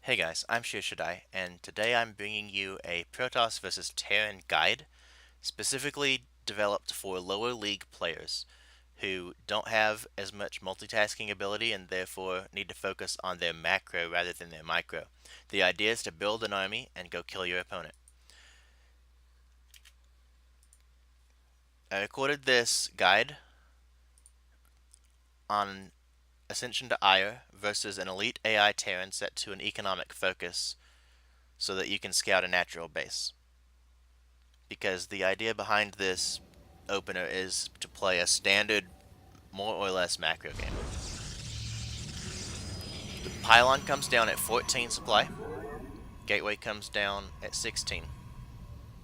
Hey guys, I'm Shishadai, and today I'm bringing you a Protoss vs Terran guide, specifically developed for lower league players who don't have as much multitasking ability and therefore need to focus on their macro rather than their micro. The idea is to build an army and go kill your opponent. I recorded this guide on Ascension to Ire versus an elite AI Terran set to an economic focus so that you can scout a natural base. Because the idea behind this opener is to play a standard, more or less macro game. The pylon comes down at 14 supply, gateway comes down at 16.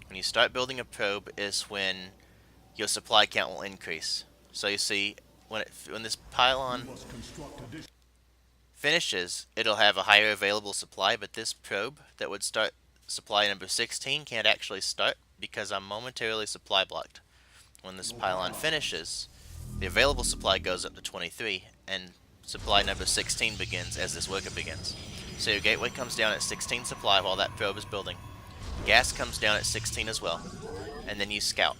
When you start building a probe is when your supply count will increase. So you see, when this pylon finishes, it'll have a higher available supply, but this probe that would start supply number 16 can't actually start because I'm momentarily supply blocked. When this pylon finishes, the available supply goes up to 23, and supply number 16 begins as this worker begins. So your gateway comes down at 16 supply while that probe is building. Gas comes down at 16 as well, and then you scout.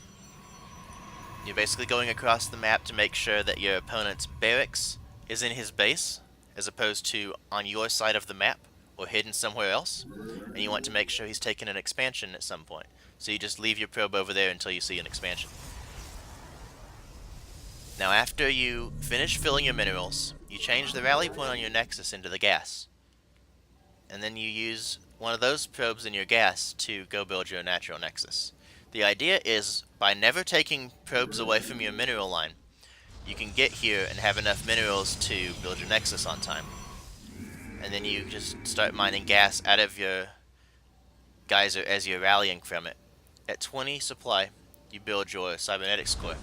You're basically going across the map to make sure that your opponent's barracks is in his base, as opposed to on your side of the map, or hidden somewhere else, and you want to make sure he's taken an expansion at some point. So you just leave your probe over there until you see an expansion. Now after you finish filling your minerals, you change the rally point on your nexus into the gas. And then you use one of those probes in your gas to go build your natural nexus. The idea is, by never taking probes away from your mineral line, you can get here and have enough minerals to build your nexus on time. And then you just start mining gas out of your geyser as you're rallying from it. At 20 supply, you build your cybernetics core.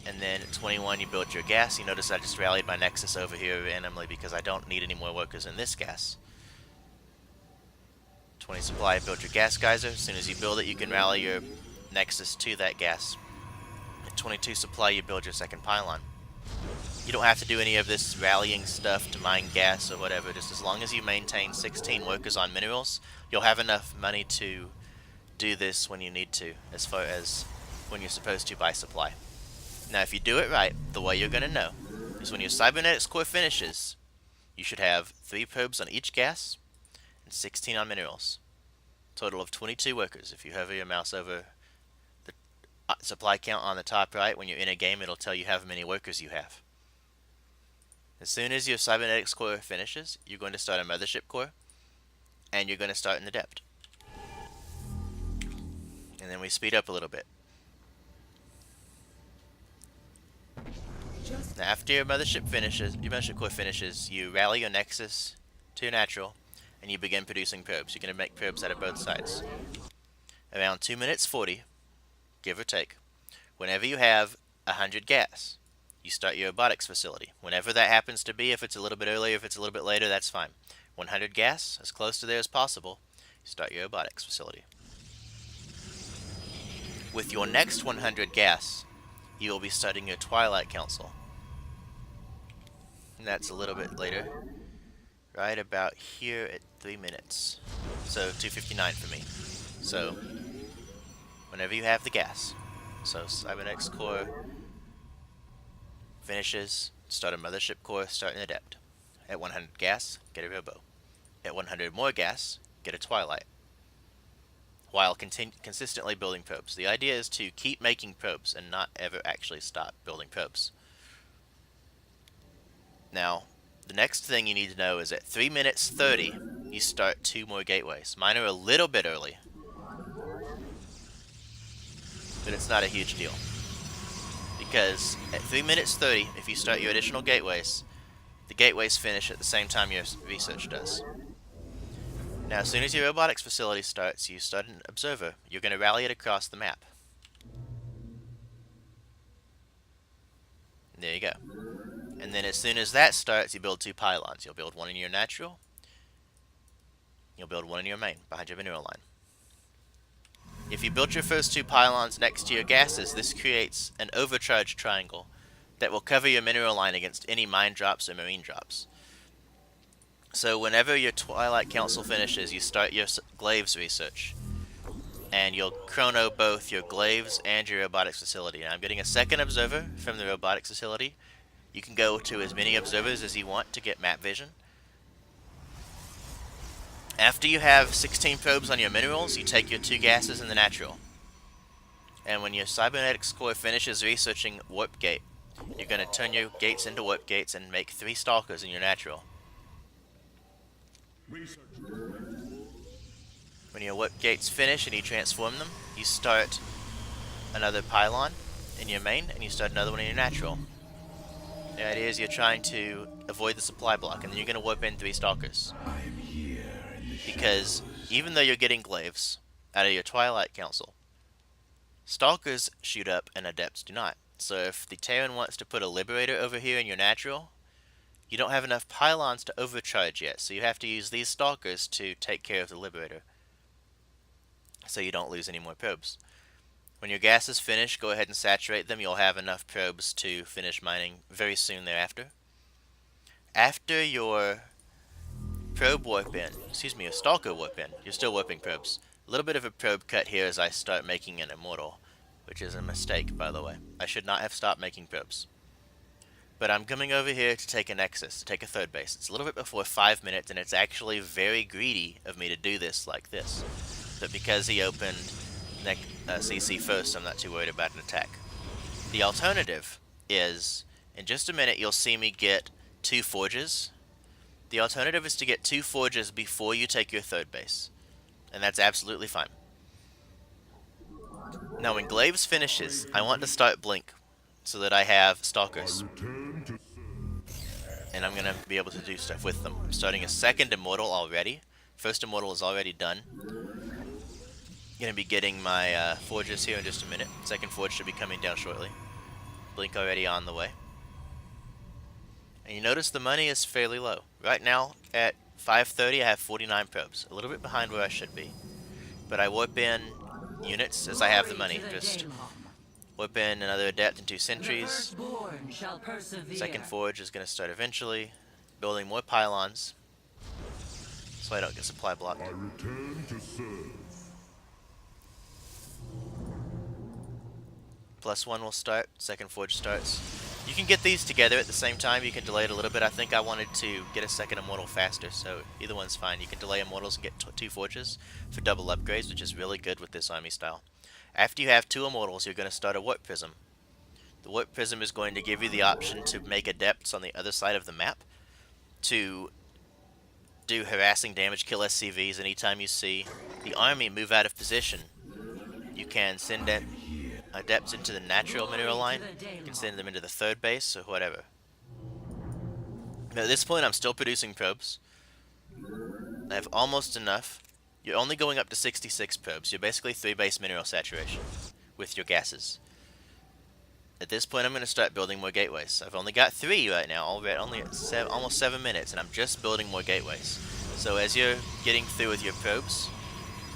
And then at 21 you build your gas. You notice I just rallied my nexus over here randomly because I don't need any more workers in this gas. 20 supply, build your gas geyser. As soon as you build it, you can rally your nexus to that gas. At 22 supply, you build your second pylon. You don't have to do any of this rallying stuff to mine gas or whatever. Just as long as you maintain 16 workers on minerals, you'll have enough money to do this when you need to, as far as when you're supposed to buy supply. Now if you do it right, the way you're going to know is when your cybernetics core finishes, you should have 3 probes on each gas and 16 on minerals. Total of 22 workers. If you hover your mouse over the supply count on the top right, when you're in a game, it'll tell you how many workers you have. As soon as your cybernetics core finishes, you're going to start a mothership core, and you're going to start in the depth. And then we speed up a little bit. Now after your mothership core finishes, you rally your nexus to your natural, and you begin producing probes. You're going to make probes out of both sides. Around 2 minutes 40, give or take, whenever you have 100 gas, you start your robotics facility. Whenever that happens to be, if it's a little bit earlier, if it's a little bit later, that's fine. 100 gas, as close to there as possible, you start your robotics facility. With your next 100 gas, you will be starting your Twilight Council. And that's a little bit later. Right about here at 3 minutes. So 2:59 for me. So whenever you have the gas. So cybernetics core finishes, start a mothership core, start an adept. At 100 gas, get a robo. At 100 more gas, get a twilight. While consistently building probes. The idea is to keep making probes and not ever actually stop building probes. Now, the next thing you need to know is at 3 minutes 30, you start 2 more gateways. Mine are a little bit early, but it's not a huge deal. Because at 3 minutes 30, if you start your additional gateways, the gateways finish at the same time your research does. Now, as soon as your robotics facility starts, you start an observer. You're going to rally it across the map. And there you go. And then as soon as that starts, you build 2 pylons. You'll build one in your natural. You'll build one in your main, behind your mineral line. If you build your first 2 pylons next to your gases, this creates an overcharge triangle that will cover your mineral line against any mine drops or marine drops. So whenever your Twilight Council finishes, you start your Glaives research. And you'll chrono both your Glaives and your Robotics facility. And I'm getting a second observer from the Robotics facility. You can go to as many observers as you want to get map vision. After you have 16 probes on your minerals, you take your 2 gases in the natural. And when your Cybernetics core finishes researching Warp Gate, you're going to turn your gates into Warp Gates and make 3 Stalkers in your natural. When your Warp Gates finish and you transform them, you start another pylon in your main and you start another one in your natural. The idea is you're trying to avoid the supply block, and then you're going to warp in 3 Stalkers. Because even though you're getting Glaives out of your Twilight Council, Stalkers shoot up and Adepts do not. So if the Terran wants to put a Liberator over here in your natural, you don't have enough pylons to overcharge yet, so you have to use these Stalkers to take care of the Liberator, so you don't lose any more probes. When your gases finish, go ahead and saturate them. You'll have enough probes to finish mining very soon thereafter. After your probe warp in, a Stalker warp in, you're still warping probes. A little bit of a probe cut here as I start making an Immortal, which is a mistake, by the way. I should not have stopped making probes. But I'm coming over here to take a Nexus, to take a 3rd base. It's a little bit before 5 minutes, and it's actually very greedy of me to do this like this. But because he opened CC first, I'm not too worried about an attack. The alternative is, in just a minute, you'll see me get 2 Forges. The alternative is to get 2 Forges before you take your 3rd base. And that's absolutely fine. Now when Glaives finishes, I want to start Blink, so that I have Stalkers. And I'm going to be able to do stuff with them. I'm starting a 2nd Immortal already. 1st Immortal is already done. Going to be getting my Forges here in just a minute. 2nd Forge should be coming down shortly. Blink already on the way. And you notice the money is fairly low. Right now, at 5:30, I have 49 probes. A little bit behind where I should be. But I warp in units as I have the money. Just warp in another Adept and 2 Sentries. 2nd Forge is going to start eventually. Building more pylons, so I don't get supply blocked. +1 will start, 2nd Forge starts. You can get these together at the same time. You can delay it a little bit. I think I wanted to get a 2nd Immortal faster, so either one's fine. You can delay Immortals and get 2 Forges for double upgrades, which is really good with this army style. After you have 2 Immortals, you're going to start a Warp Prism. The Warp Prism is going to give you the option to make Adepts on the other side of the map to do harassing damage, kill SCVs anytime you see the army move out of position. You can send Adepts into the natural mineral line. You can send them into the 3rd base or whatever. Now, at this point, I'm still producing probes. I have almost enough. You're only going up to 66 probes. You're basically 3 base mineral saturation with your gases. At this point, I'm going to start building more gateways. I've only got 3 right now, only at almost 7 minutes, and I'm just building more gateways. So as you're getting through with your probes,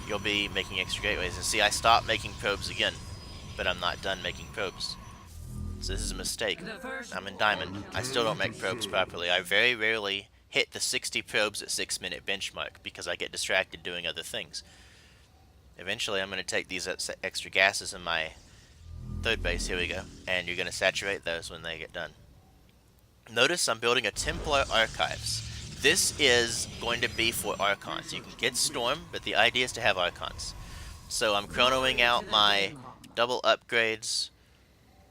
you'll be making extra gateways. And see, I stopped making probes again, but I'm not done making probes. So this is a mistake. I'm in Diamond. I still don't make probes properly. I very rarely hit the 60 probes at 6-minute benchmark because I get distracted doing other things. Eventually, I'm going to take these extra gases in my 3rd base. Here we go. And you're going to saturate those when they get done. Notice I'm building a Templar Archives. This is going to be for Archons. You can get Storm, but the idea is to have Archons. So I'm chronoing out my double upgrades.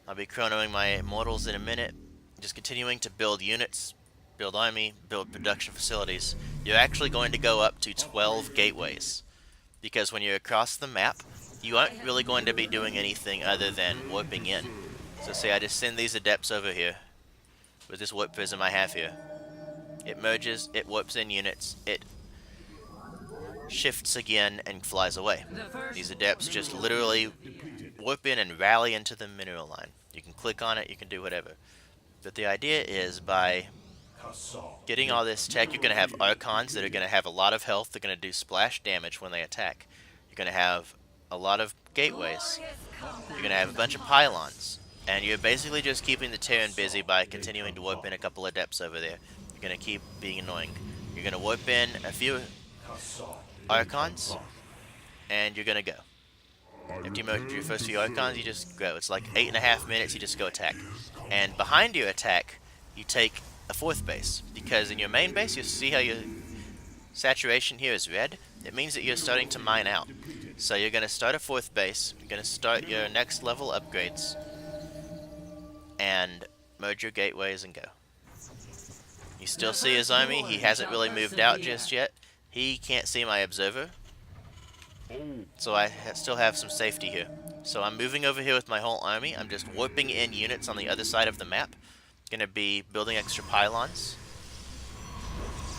I'll be chronoing my Immortals in a minute. Just continuing to build units, build army, build production facilities. You're actually going to go up to 12 gateways. Because when you're across the map, you aren't really going to be doing anything other than warping in. So say I just send these Adepts over here with this Warp Prism I have here. It merges, it warps in units, it shifts again and flies away. These Adepts just literally warp in and rally into the mineral line. You can click on it, you can do whatever. But the idea is by getting all this tech, you're going to have Archons that are going to have a lot of health. They're going to do splash damage when they attack. You're going to have a lot of gateways. You're going to have a bunch of pylons. And you're basically just keeping the Terran busy by continuing to warp in a couple of Adepts over there. You're going to keep being annoying. You're going to warp in a few Archons, and you're going to go. After you murder your first few Archons, you just go. It's like 8.5 minutes, you just go attack. And behind your attack, you take a fourth base. Because in your main base, you'll see how your saturation here is red. It means that you're starting to mine out. So you're going to start a fourth base. You're going to start your next level upgrades. And merge your gateways and go. You still see his army. He hasn't really moved out just yet. He can't see my observer. So I still have some safety here. So I'm moving over here with my whole army. I'm just warping in units on the other side of the map. Gonna be building extra pylons.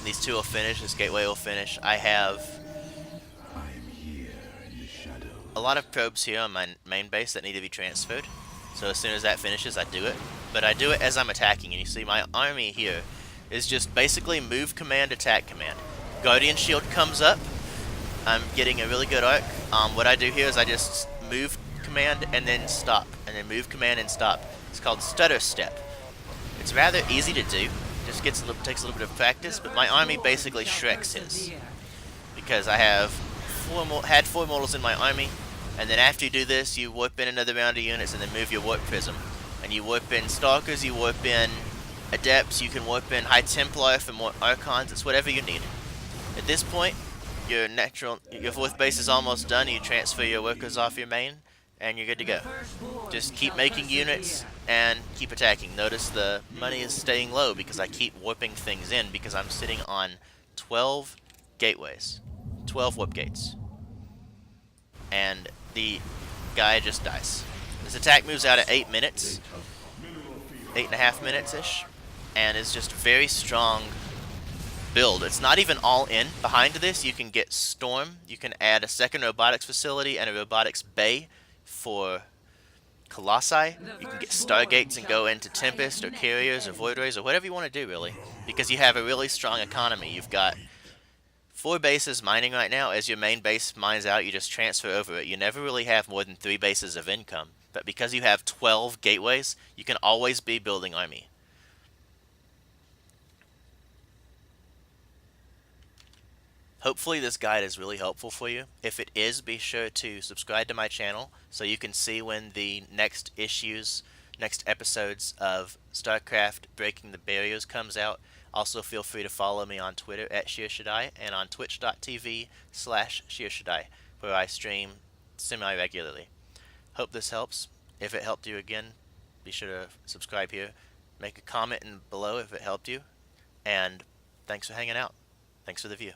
These two will finish. This gateway will finish. I have a lot of probes here on my main base that need to be transferred. So as soon as that finishes, I do it. But I do it as I'm attacking. And you see my army here is just basically move command, attack command. Guardian Shield comes up. I'm getting a really good arc. What I do here is I just move command and then stop. And then move command and stop. It's called stutter step. It's rather easy to do. Just takes a little bit of practice. But my army basically Shreks his. Because I have had 4 models in my army. And then after you do this, you warp in another round of units and then move your warp prism. And you warp in Stalkers, you warp in Adepts, you can warp in High Templar for more Archons, it's whatever you need. At this point, your fourth base is almost done, you transfer your workers off your main, and you're good to go. Just keep making units and keep attacking. Notice the money is staying low because I keep warping things in because I'm sitting on 12 gateways. 12 warp gates. And the guy just dies. This attack moves out at 8 minutes. 8.5 minutes-ish. And is just very strong build. It's not even all in. Behind this, you can get Storm. You can add a second robotics facility and a robotics bay for Colossi. You can get Stargates and go into Tempest or Carriers or Void Rays or whatever you want to do, really. Because you have a really strong economy. You've got 4 bases mining right now. As your main base mines out, you just transfer over it. You never really have more than 3 bases of income. But because you have 12 gateways, you can always be building army. Hopefully this guide is really helpful for you. If it is, be sure to subscribe to my channel so you can see when the next episodes of StarCraft Breaking the Barriers comes out. Also feel free to follow me on Twitter at SheerShaddai and on twitch.tv/SheerShaddai where I stream semi-regularly. Hope this helps. If it helped you again, be sure to subscribe here. Make a comment below if it helped you. And thanks for hanging out. Thanks for the view.